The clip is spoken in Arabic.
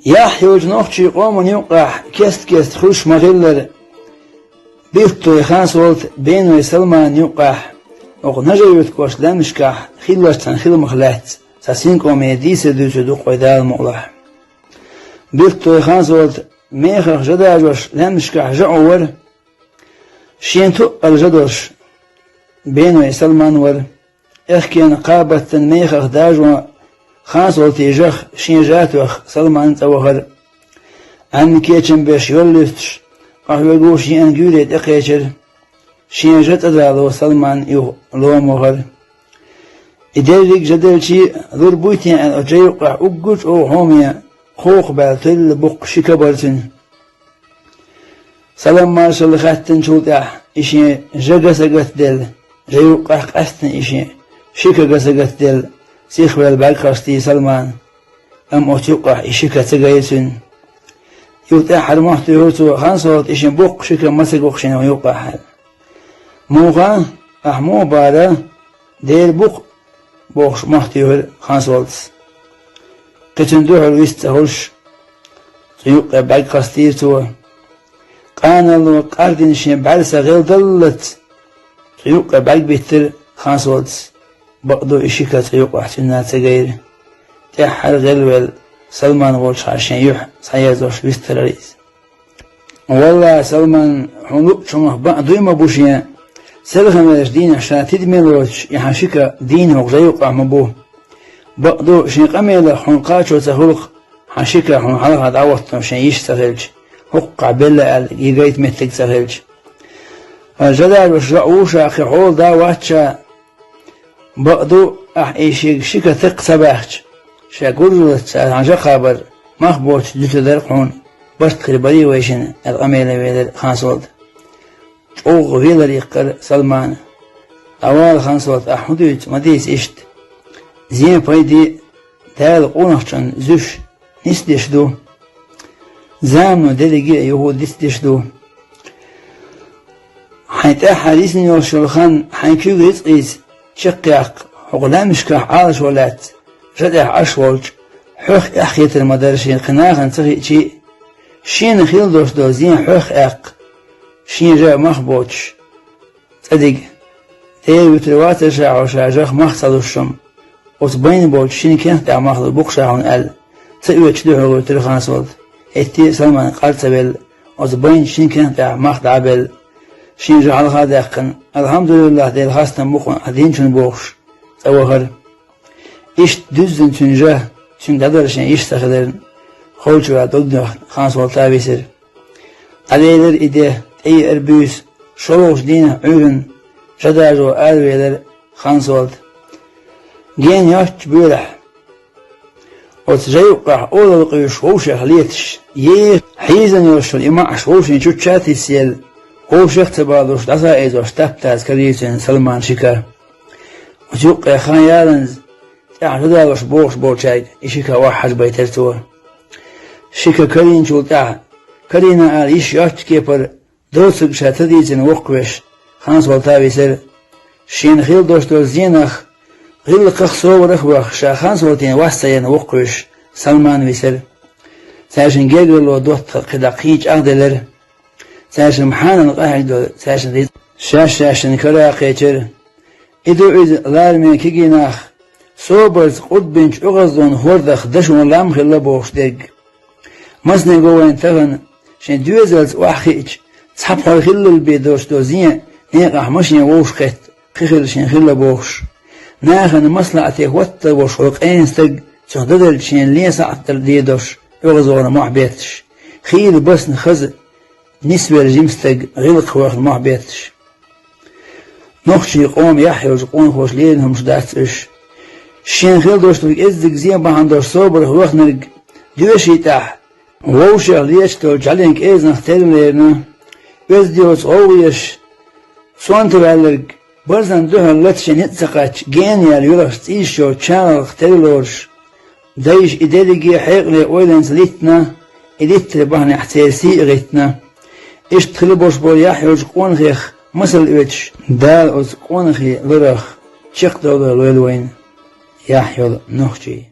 يحيوج نوخشي قوم يوقع كست خوش مغلر بيفتو يخاس ولت بينو سلمان يوقع وقنجيوت كوش لمشكح خيلوش تنخيل مخلات ساسين قومي ديسة دوشو دو قيدال مغلح بيفتو يخاس ولت ميخخ جداجوش لمشكح جعور شينتو الجدوش بينو سلمان ور اخكي نقابة ميخخ داجو خاص ولتيجخ شين جاتوخ سلمان توخر عن كيتشن بيش يولفتش أحوالو شين جوريت اقيتر شين جات أدالو سلمان يو لو مغر إداريك جدلشي ذور بويتين أن أجيوقع أقوش أو هوميا خوخ بالتل بق شكبرتن سلام مارشال خاتن شوطع إشي جاقسقت دل جيوقع قستن إشي شكقسقت دل سيخ بالبالكاستي سلمان أم أتوقع إشيكا تغيسن يوتا حرمحت يوتو خانصوت إشين بوق شكا مسقوخشين ويوقع حال موغا أحمو بارا دير بوق محتيور خانصوت قتن دوح الويستهوش تيوقع بالكاستي تو قانلو قاردين شين بعرسا غير دلت تيوقع بالبيتر خانصوت بقدو إشيكا تيوقع تنا تغير تحر غلول سلمان والش عشان يح سيازوش بيستراريز والله سلمان حلوق شمه بقدو يما بوشيا سلخمش دين عشان تدملوش يحشيكا دين وغيوقع مبوه بقدو شين قميلة حنقاتشو تخلق حشيكا حنحلقها دعوتنا عشان يشتغلج وقع بلا يقايت متك تغلج الجدال وشرعوشا أخي حول دا واتشا بقدو إيشيك شيكا ثق سباحش شاقولت عن خبر مخبوط جلتو درقون بشت خربري ويشن القميلة ويدر خانصولد اوغ ويدر يقر سلمان أوال خانصولد أحمدوت مديس إشت زين بايدي دال قونخشن زوش نسدش دو زامنو دلقي يهود دسدش دو حيتا حديثن يوشلخان حيكيو رزقيز شقيق حقلامشكح عالش ولات جدح أشولج حخ أخيت المدرسين قناغن تغي شي شين خيل دوش دوزين حخ أق شين جا مخبوش تدق تير بتروات شاعو شاجخ مخصدوشم وتبين بول شين كانت دع مخلو بقشاعون أل تأوي تشدوه تلخان صد اتي سلمان قالتبل وتبين شين كانت دع مخدع بل شين جا على خادقن الحمد لله دير خاصنا مخون عدين شن بوخش توهر إيش düzden tünce tüm dadarışın iş takıların kolçuğa doldu khans volta besir aleyler ide ey erbüs şoloş dine ürün jadajo alveler khans volt gen yaş böyle وتجيوقع أول القيش ووش خليتش يه حيزن يوشل إما عشوش نشوف شاتي سيل ووش اختبادوش دسا إيزوش تبتاز كريسين سلمان شكر وتوقع خان يالنز هذا وش بوشايد إشيكا واحد بيترتوا شيكا كرين شولتاع كرينا آل إيش يأتي كيبر دوسك شاتديزن وقوش خانس والتا بيسر شين خيل دوش دوزينخ غيل قخصو ورخوخ شا خانس والتين واسطين وقوش سلمان بيسر ساشن جيجلو دوت قدقيج أغدلر ساشن محانا نقاهي دو ساشن ريز شاشن كراقيتر إدو إذ لارمين كيجيناخ صوبرز قدبنش أغزون هوردخ دشون لام خلا بوش دق مزني جوين تغن شن دوزلز واحيج تصحب خل البيدوش دوزين نيقح مشني ووش قت خيخل شن خلا بوش ناخن مصلعتي وات وش رقين استق تهددل شن ليس عطل ديدوش أغزون محبيتش خيل بس نخز نسبة الجمستق غلق واخ محبيتش نخشي قوم يحيى وقوم خوش لينهم شداتش شين خيل دوشتوك ازدك زين بحندوش صوبر هوخ نرق دوشي تاح ووشي ليشتو جعلينك ازنخ تليرنا ازديوز اويش سوانتو بالرق برزن دوهن لتشن يتسقاتش جينيال يولخش تيشو تشانلخ تلورش دايش إداليجي حيقلي اويلنس ليتنا إديت بحن احتيرسي اغيتنا إش تخلبوش بول يحيوش قون خيخ مثل إيش دال أز قونخي لرخ شق دولة الويلوين يحيل نخجي